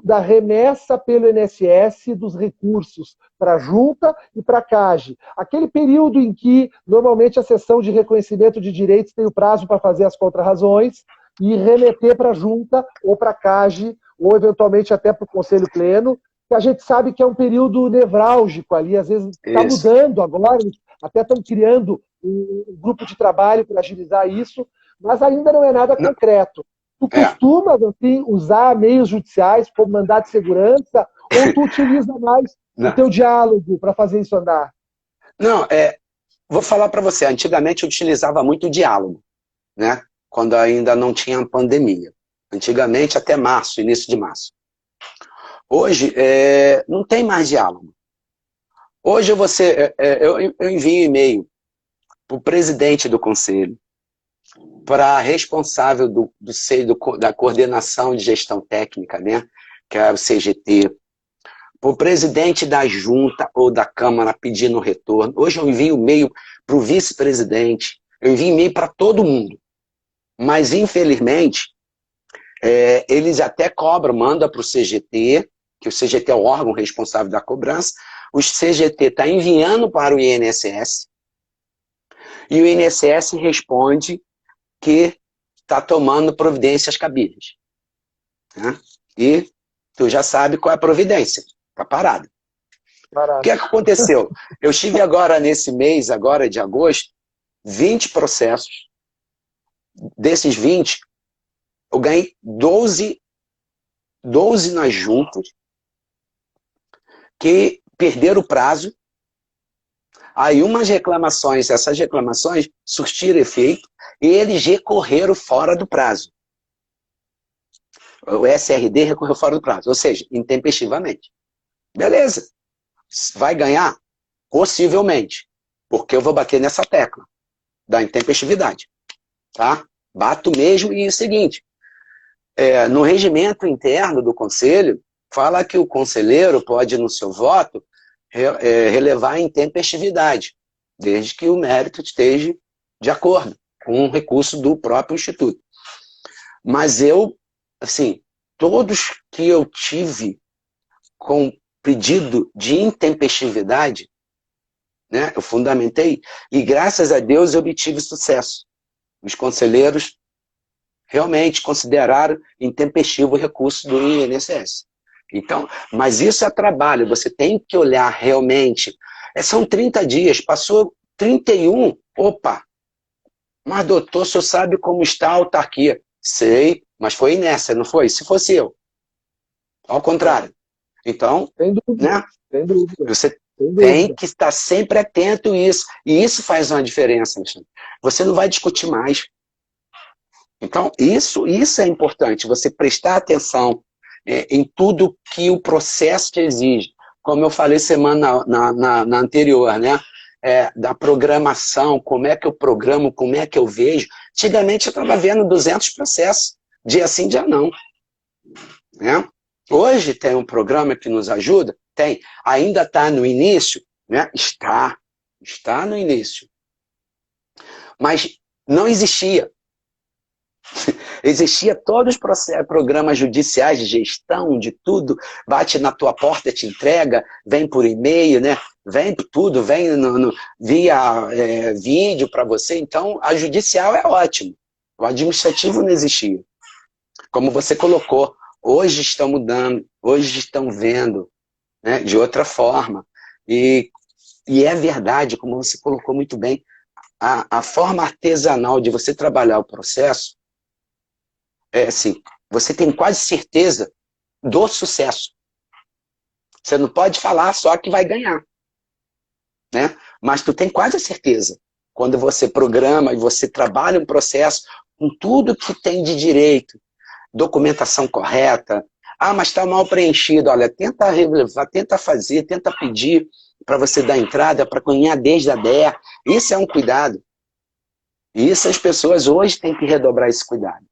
da remessa pelo INSS dos recursos para a Junta e para a CAGE? Aquele período em que, normalmente, a sessão de reconhecimento de direitos tem o prazo para fazer as contrarrazões e remeter para a Junta ou para a CAGE, ou eventualmente até para o Conselho Pleno, que a gente sabe que é um período nevrálgico ali, às vezes está mudando agora, até estão criando um grupo de trabalho para agilizar isso, mas ainda não é nada concreto. Tu costumas, assim, usar meios judiciais como mandado de segurança, ou tu utiliza mais o teu diálogo para fazer isso andar? Não, vou falar para você, antigamente eu utilizava muito o diálogo, né? Quando ainda não tinha pandemia. Antigamente até março, início de março. Hoje, não tem mais diálogo. Hoje eu envio e-mail para o presidente do conselho, para a responsável da coordenação de gestão técnica, né, que é o CGT, para o presidente da junta ou da Câmara pedindo retorno. Hoje eu envio e-mail para o vice-presidente, eu envio e-mail para todo mundo. Mas, infelizmente, eles até cobram, manda para o CGT, que o CGT é o órgão responsável da cobrança, o CGT está enviando para o INSS, e o INSS responde que está tomando providências cabíveis. Né? E tu já sabe qual é a providência, está parado. O que aconteceu? Eu tive agora, nesse mês, agora de agosto, 20 processos. Desses 20, eu ganhei 12 nas juntas, que perderam o prazo. Aí essas reclamações surtiram efeito, e eles recorreram fora do prazo. O SRD recorreu fora do prazo, ou seja, intempestivamente. Beleza. Vai ganhar? Possivelmente. Porque eu vou bater nessa tecla da intempestividade. Tá? Bato mesmo, e é o seguinte, no regimento interno do conselho, fala que o conselheiro pode, no seu voto, relevar a intempestividade, desde que o mérito esteja de acordo com o recurso do próprio instituto. Mas assim, todos que eu tive com pedido de intempestividade, né, eu fundamentei, e graças a Deus eu obtive sucesso. Os conselheiros realmente consideraram intempestivo o recurso do INSS. Então, mas isso é trabalho, você tem que olhar realmente. São 30 dias, passou 31, opa, mas doutor, o senhor sabe como está a autarquia? Sei, mas foi inércia, não foi? Se fosse eu. Ao contrário. Então, né? Você tem que estar sempre atento a isso. E isso faz uma diferença, Alexandre. Você não vai discutir mais. Então, isso é importante, você prestar atenção em tudo que o processo te exige. Como eu falei semana na anterior, né? Da programação, como é que eu programo, como é que eu vejo. Antigamente eu estava vendo 200 processos, dia sim, dia não. Né? Hoje tem um programa que nos ajuda? Tem. Ainda está no início? Né? Está no início. Mas não existia. Existia todos os programas judiciais de gestão, de tudo, bate na tua porta, te entrega, vem por e-mail, né? Vem tudo, vem via vídeo para você. Então, a judicial é ótimo. O administrativo não existia. Como você colocou, hoje estão mudando, hoje estão vendo, né, de outra forma. E é verdade, como você colocou muito bem, a forma artesanal de você trabalhar o processo é assim, você tem quase certeza do sucesso. Você não pode falar só que vai ganhar, né? Mas tu tem quase a certeza. Quando você programa e você trabalha um processo com tudo que tem de direito, documentação correta, mas está mal preenchido, olha, tenta relevar, tenta fazer, tenta pedir para você dar entrada, para ganhar desde a DER. Isso é um cuidado. E isso as pessoas hoje têm que redobrar esse cuidado.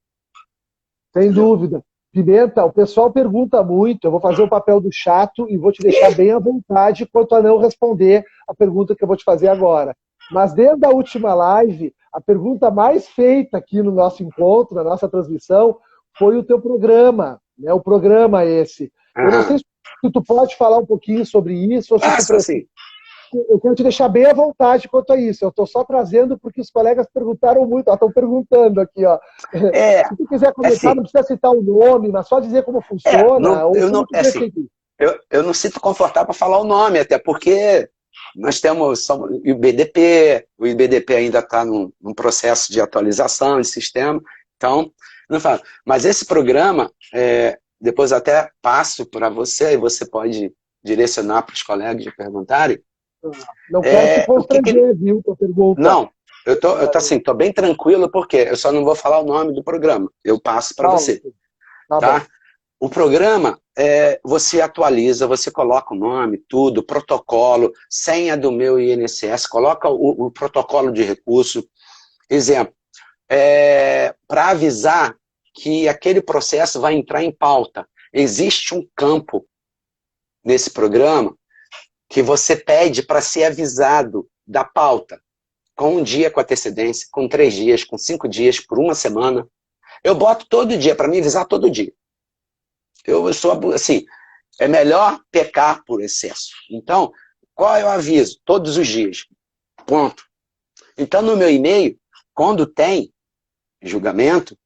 Sem dúvida. Pimenta, o pessoal pergunta muito, eu vou fazer o papel do chato e vou te deixar bem à vontade quanto a não responder a pergunta que eu vou te fazer agora. Mas desde a última live, a pergunta mais feita aqui no nosso encontro, na nossa transmissão, foi o teu programa, né? O programa esse. Eu não sei se tu pode falar um pouquinho sobre isso, ou se tu sim. Eu quero te deixar bem à vontade quanto a isso. Eu estou só trazendo porque os colegas perguntaram muito. Estão perguntando aqui, ó. Se tu quiser comentar, não precisa citar o nome, mas só dizer como funciona. Eu não sinto confortável para falar o nome, até porque nós temos o IBDP ainda está num processo de atualização de sistema, então, não falo. Mas esse programa, depois até passo para você, e você pode direcionar para os colegas de perguntarem. Não quero te constranger, viu, com a pergunta. Não, eu tô assim, tô bem tranquilo, porque eu só não vou falar o nome do programa. Eu passo para você. Tá? O programa, você atualiza, você coloca o nome, tudo, protocolo, senha do meu INSS, coloca o protocolo de recurso. Exemplo, para avisar que aquele processo vai entrar em pauta. Existe um campo nesse programa que você pede para ser avisado da pauta, com um dia com antecedência, com 3 dias, com 5 dias, por uma semana. Eu boto todo dia, para me avisar todo dia. Eu sou assim, é melhor pecar por excesso. Então, qual é o aviso? Todos os dias. Ponto. Então, no meu e-mail, quando tem julgamento,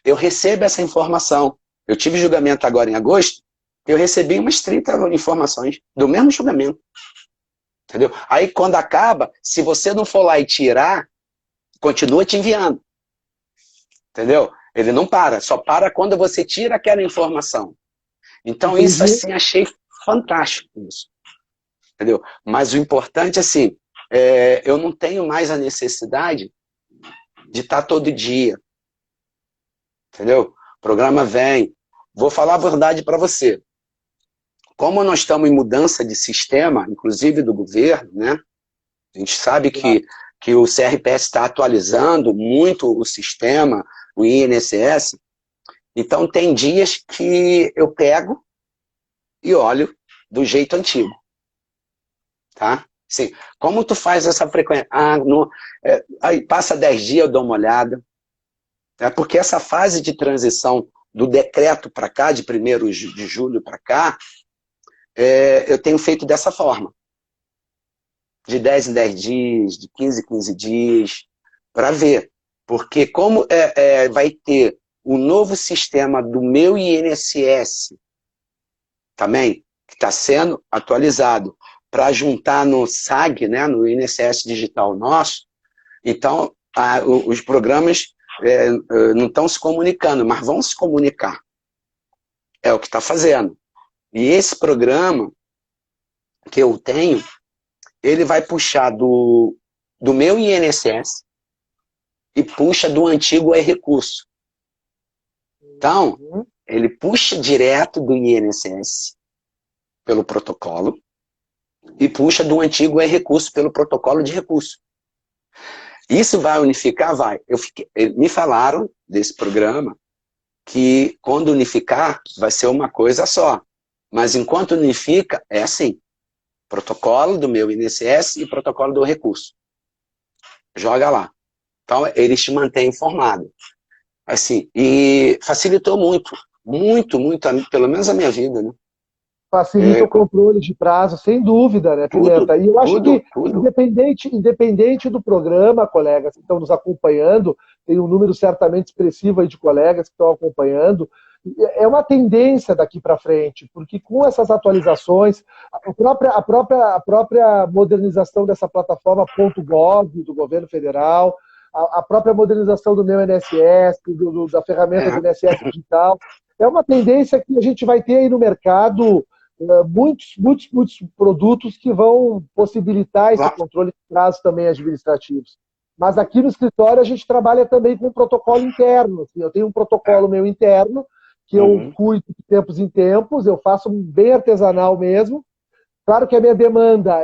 eu recebo essa informação. Eu tive julgamento agora em agosto, eu recebi umas 30 informações do mesmo julgamento. Entendeu? Aí, quando acaba, se você não for lá e tirar, continua te enviando. Entendeu? Ele não para, só para quando você tira aquela informação. Então, isso, assim, achei fantástico isso. Entendeu? Mas o importante, assim, eu não tenho mais a necessidade de estar todo dia. Entendeu? O programa vem. Vou falar a verdade para você. Como nós estamos em mudança de sistema, inclusive do governo, né? A gente sabe que o CRPS está atualizando muito o sistema, o INSS. Então, tem dias que eu pego e olho do jeito antigo. Tá? Sim. Como tu faz essa frequência? Aí passa 10 dias, eu dou uma olhada. Porque essa fase de transição do decreto para cá, de 1º de julho para cá, eu tenho feito dessa forma. De 10 em 10 dias, de 15 em 15 dias, para ver. Porque como vai ter o novo sistema do meu INSS também, que está sendo atualizado, para juntar no SAG, né, no INSS digital nosso, então os programas não estão se comunicando, mas vão se comunicar. É o que está fazendo. E esse programa que eu tenho, ele vai puxar do meu INSS e puxa do antigo e-recurso. Então, ele puxa direto do INSS pelo protocolo e puxa do antigo e-recurso pelo protocolo de recurso. Isso vai unificar? Vai. Me falaram desse programa que quando unificar vai ser uma coisa só. Mas enquanto unifica, é assim. Protocolo do meu INSS e protocolo do recurso. Joga lá. Então, eles te mantêm informado. Assim, e facilitou muito, muito, pelo menos a minha vida, né? Facilita o controle de prazo, sem dúvida, né, Tudo, Pimenta? E eu acho que, tudo. independente do programa, colegas que estão nos acompanhando, tem um número certamente expressivo aí de colegas que estão acompanhando, é uma tendência daqui para frente, porque com essas atualizações, a própria modernização dessa plataforma .gov do governo federal, a própria modernização do meu INSS, da ferramenta do INSS digital, é uma tendência que a gente vai ter aí no mercado muitos produtos que vão possibilitar esse controle de prazos também administrativos. Mas aqui no escritório a gente trabalha também com um protocolo interno. Assim, eu tenho um protocolo meu interno, que eu cuido de tempos em tempos, eu faço bem artesanal mesmo. Claro que a minha demanda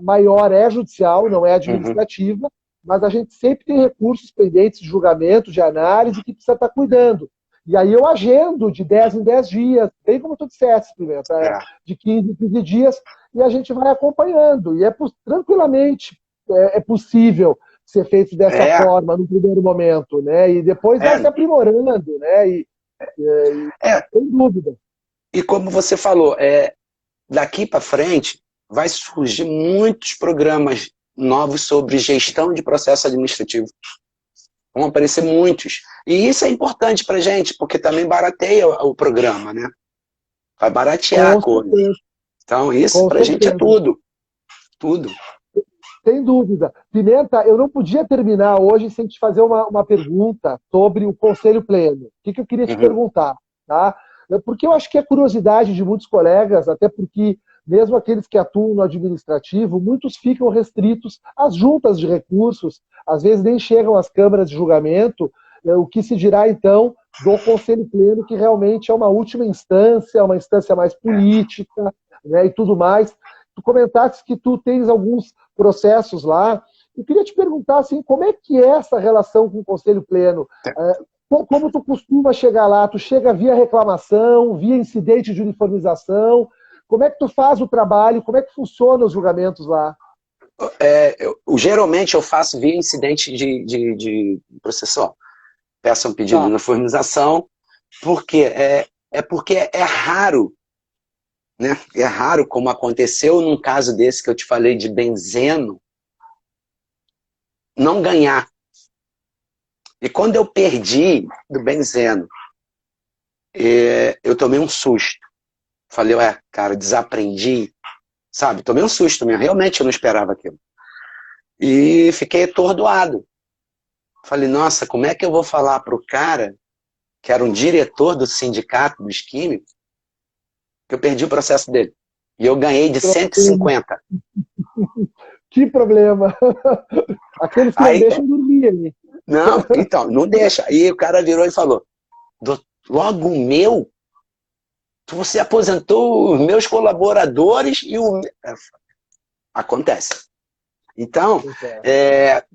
maior é judicial, não é administrativa, mas a gente sempre tem recursos pendentes de julgamento, de análise, que precisa estar cuidando. E aí eu agendo de 10 em 10 dias, bem como tu disseste, Pimenta, de 15 em 15 dias, e a gente vai acompanhando. E tranquilamente é possível ser feito dessa forma no primeiro momento, né? E depois vai se aprimorando, né? Sem dúvida. E como você falou, daqui para frente vai surgir muitos programas novos sobre gestão de processo administrativo. Vão aparecer muitos. E isso é importante para a gente, porque também barateia o programa, né? Vai baratear a coisa. Então, isso para a gente é tudo. Tudo. Sem dúvida. Pimenta, eu não podia terminar hoje sem te fazer uma pergunta sobre o Conselho Pleno. O que eu queria te perguntar? Tá? Porque eu acho que é curiosidade de muitos colegas, até porque mesmo aqueles que atuam no administrativo, muitos ficam restritos às juntas de recursos, às vezes nem chegam às câmaras de julgamento, o que se dirá, então, do Conselho Pleno, que realmente é uma última instância, uma instância mais política, né, e tudo mais. Tu comentaste que tu tens alguns processos lá. Eu queria te perguntar, assim, como é que é essa relação com o Conselho Pleno? Como tu costuma chegar lá? Tu chega via reclamação, via incidente de uniformização? Como é que tu faz o trabalho? Como é que funciona os julgamentos lá? Geralmente eu faço via incidente de processual. Peço um pedido de uniformização, porque porque é raro, né? É raro, como aconteceu num caso desse que eu te falei de benzeno, não ganhar. E quando eu perdi do benzeno, eu tomei um susto. Falei, cara, desaprendi, sabe? Tomei um susto mesmo, realmente eu não esperava aquilo. E fiquei atordoado. Falei, nossa, como é que eu vou falar para o cara, que era um diretor do sindicato dos químicos, que eu perdi o processo dele? E eu ganhei de 150. Que problema! Aqueles que não deixam dormir ali. Não, então, não deixa. Aí o cara virou e falou, logo o meu? Você aposentou os meus colaboradores e o... Acontece. Então,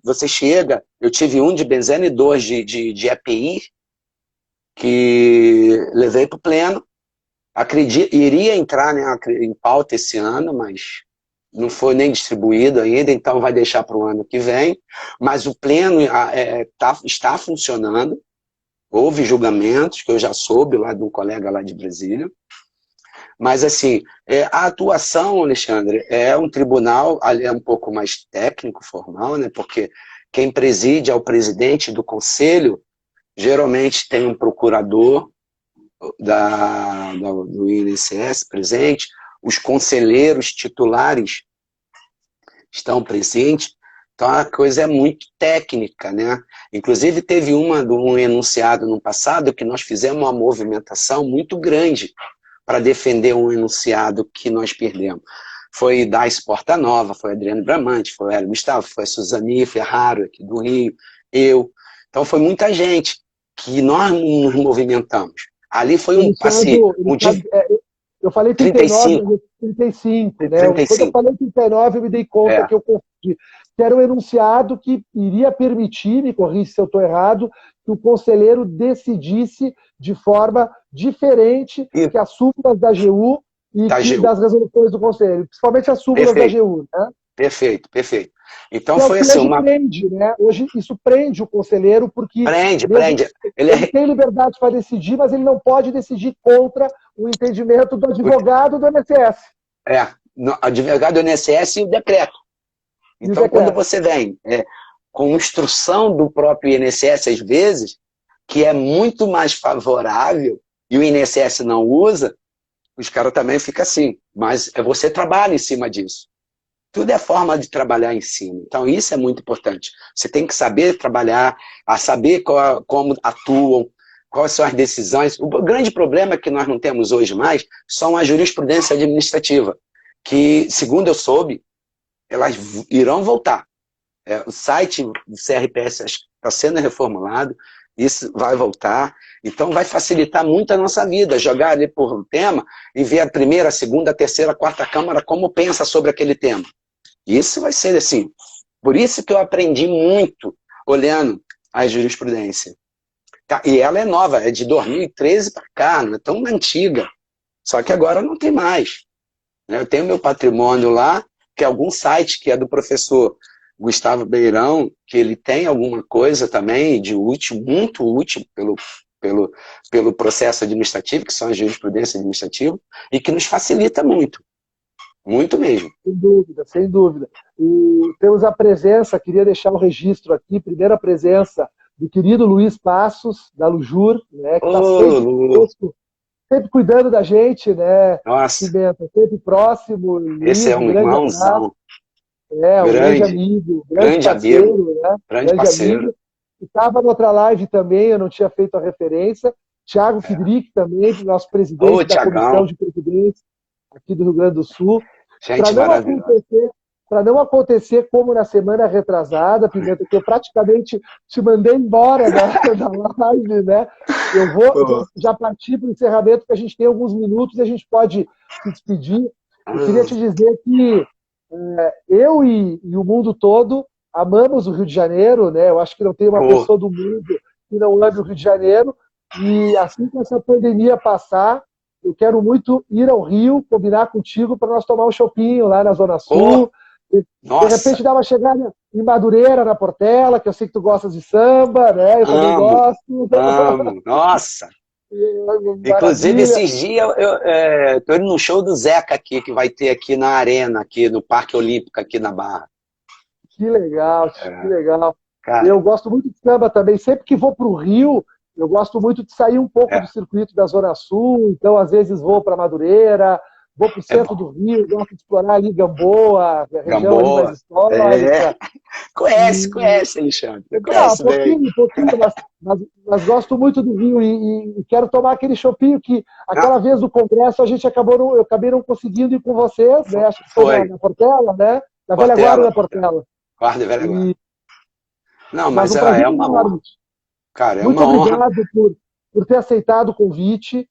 você chega, eu tive um de benzeno e dois de EPI, que levei para o pleno, iria entrar, né, em pauta esse ano, mas não foi nem distribuído ainda, então vai deixar para o ano que vem, mas o pleno está funcionando, houve julgamentos, que eu já soube lá de um colega lá de Brasília. Mas, assim, a atuação, Alexandre, é um tribunal, é um pouco mais técnico, formal, né? Porque quem preside é o presidente do conselho, geralmente tem um procurador do INSS presente, os conselheiros titulares estão presentes, então a coisa é muito técnica, né? Inclusive teve um enunciado no passado que nós fizemos uma movimentação muito grande para defender um enunciado que nós perdemos. Foi Dais Porta Nova, foi Adriano Bramante, foi o Hélio Gustavo, foi a Suzani Ferraro, aqui do Rio, eu. Então foi muita gente que nós nos movimentamos. Ali foi eu falei 39, 35, né? 35. Quando eu falei 39, eu me dei conta que eu confundi. Que era um enunciado que iria permitir, me corrija se eu estou errado, que o conselheiro decidisse de forma diferente que as súmulas da AGU e das resoluções do conselho, principalmente as súmulas da AGU, né? Perfeito, perfeito. Então Que é o foi que assim, hoje prende, né? Hoje isso prende o conselheiro, porque prende. ele tem liberdade para decidir, mas ele não pode decidir contra o entendimento do advogado do INSS. Advogado do INSS e o decreto. E o Então, quando decreto. você vem com instrução do próprio INSS, às vezes, que é muito mais favorável, e o INSS não usa, os caras também ficam assim. Mas você trabalha em cima disso. Tudo é forma de trabalhar em cima. Então, isso é muito importante. Você tem que saber trabalhar, a saber como atuam, quais são as decisões. O grande problema que nós não temos hoje mais são a jurisprudência administrativa, que, segundo eu soube, elas irão voltar. O site do CRPS está sendo reformulado, isso vai voltar, então vai facilitar muito a nossa vida, jogar ali por um tema e ver a primeira, a segunda, a terceira, a quarta Câmara como pensa sobre aquele tema. Isso vai ser assim. Por isso que eu aprendi muito olhando a jurisprudência. Tá? E ela é nova, é de 2013 para cá, não é tão antiga. Só que agora não tem mais. Eu tenho meu patrimônio lá, que é algum site que é do professor Gustavo Beirão, que ele tem alguma coisa também de útil, muito útil pelo processo administrativo, que são a jurisprudência administrativa, e que nos facilita muito. Muito mesmo. Sem dúvida, sem dúvida. E temos a presença, queria deixar o registro aqui, primeira presença do querido Luiz Passos, da Lujur, né, que está sempre conosco, sempre cuidando da gente, né? Nossa. Pimenta, sempre próximo. Esse Luiz, é um grande abraço. irmãozão. Um grande amigo, grande parceiro, amigo, né? Grande parceiro. Amigo. Estava na outra live também, eu não tinha feito a referência. Thiago Fidric também, nosso presidente da Comissão de Previdência aqui do Rio Grande do Sul. Para não acontecer como na semana retrasada, Pimenta, que eu praticamente te mandei embora da live, né? Eu vou já partir para o encerramento, porque a gente tem alguns minutos e a gente pode se despedir. Eu queria te dizer que eu e o mundo todo amamos o Rio de Janeiro, né? Eu acho que não tem uma pessoa do mundo que não ame o Rio de Janeiro. E assim que essa pandemia passar, eu quero muito ir ao Rio, combinar contigo para nós tomar um chopinho lá na Zona Sul. De repente dar uma chegada em Madureira, na Portela, que eu sei que tu gostas de samba, né? Eu também gosto. Amo, nossa! Inclusive, esses dias eu tô indo no show do Zeca aqui, que vai ter aqui na Arena, aqui no Parque Olímpico, aqui na Barra. Que legal, que legal. Cara, eu gosto muito de samba também. Sempre que vou para o Rio, eu gosto muito de sair um pouco do circuito da Zona Sul. Então, às vezes, vou para Madureira, vou para o centro do Rio, gosto de explorar ali Gamboa, a região ali mais histórica. Conhece, Alexandre. Conhece pouquinho, mas gosto muito do Rio e quero tomar aquele chopinho que aquela vez do Congresso eu acabei não conseguindo ir com vocês, né? Acho que foi na Portela, né? Na Velha Guarda da Portela. Guarda, Velha Guarda. Não, mas é uma honra. Cara, muito obrigado por ter aceitado o convite.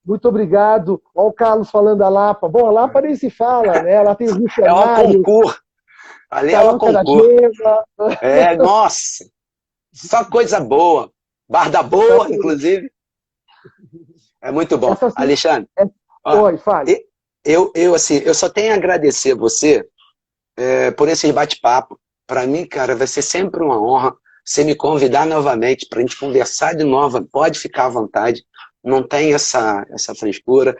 Muito obrigado. Olha o Carlos falando da Lapa. Bom, a Lapa nem se fala, né? Lá tem o Rio Cenário. É um concurso. Ali é um concurso. Nossa! Só coisa boa. Barda boa, inclusive. É muito bom. Alexandre. Oi, fale. Eu só tenho a agradecer a você por esse bate-papo. Para mim, cara, vai ser sempre uma honra você me convidar novamente para a gente conversar de novo. Pode ficar à vontade. Não tem essa frescura.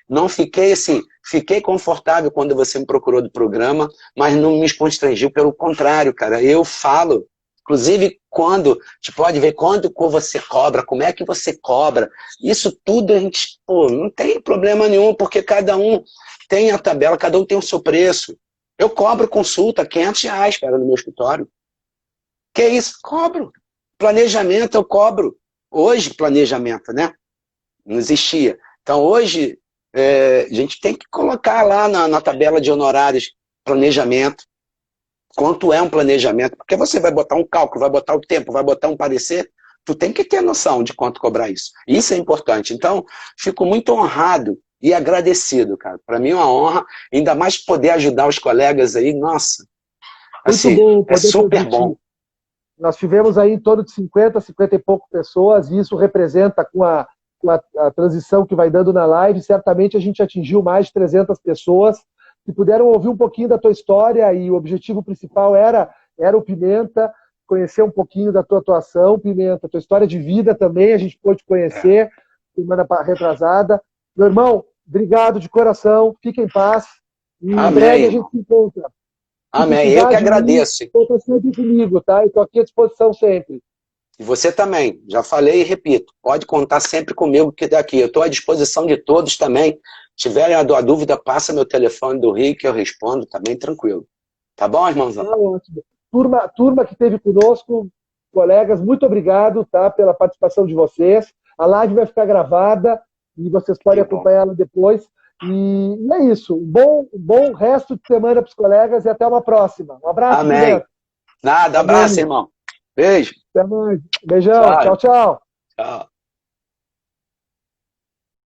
Não fiquei assim, fiquei confortável quando você me procurou do programa, mas não me constrangiu, pelo contrário, cara. Eu falo, inclusive quando, pode ver quando você cobra, como é que você cobra. Isso tudo a gente, não tem problema nenhum, porque cada um tem a tabela, cada um tem o seu preço. Eu cobro consulta R$500, cara, no meu escritório. Que isso? Cobro. Planejamento eu cobro. Hoje, planejamento, né? Não existia. Então, hoje, a gente tem que colocar lá na tabela de honorários planejamento. Quanto é um planejamento? Porque você vai botar um cálculo, vai botar o tempo, vai botar um parecer. Tu tem que ter noção de quanto cobrar isso. Isso é importante. Então, fico muito honrado e agradecido, cara. Para mim é uma honra. Ainda mais poder ajudar os colegas aí. Nossa, assim, muito bom, é super bom. Nós tivemos aí em torno de 50 e pouco pessoas, e isso representa, com a transição que vai dando na live, certamente a gente atingiu mais de 300 pessoas que puderam ouvir um pouquinho da tua história, e o objetivo principal era o Pimenta, conhecer um pouquinho da tua atuação, Pimenta, tua história de vida também, a gente pôde conhecer semana retrasada. Meu irmão, obrigado de coração, fica em paz, e em breve a gente se encontra. Amém, eu que agradeço. Estou sempre comigo, tá? Eu estou aqui à disposição sempre. E você também, já falei e repito, pode contar sempre comigo que daqui. Eu estou à disposição de todos também. Se tiverem a dúvida, passa meu telefone do Rio que eu respondo também, tranquilo. Tá bom, irmãozão? Tá ótimo. Turma que esteve conosco, colegas, muito obrigado, tá, pela participação de vocês. A live vai ficar gravada e vocês podem acompanhá-la depois. E é isso. Um bom resto de semana para os colegas e até uma próxima. Um abraço. Amém. Guilherme. Nada, abraço, irmão. Beijo. Até mais. Beijão. Tchau, tchau. Tchau.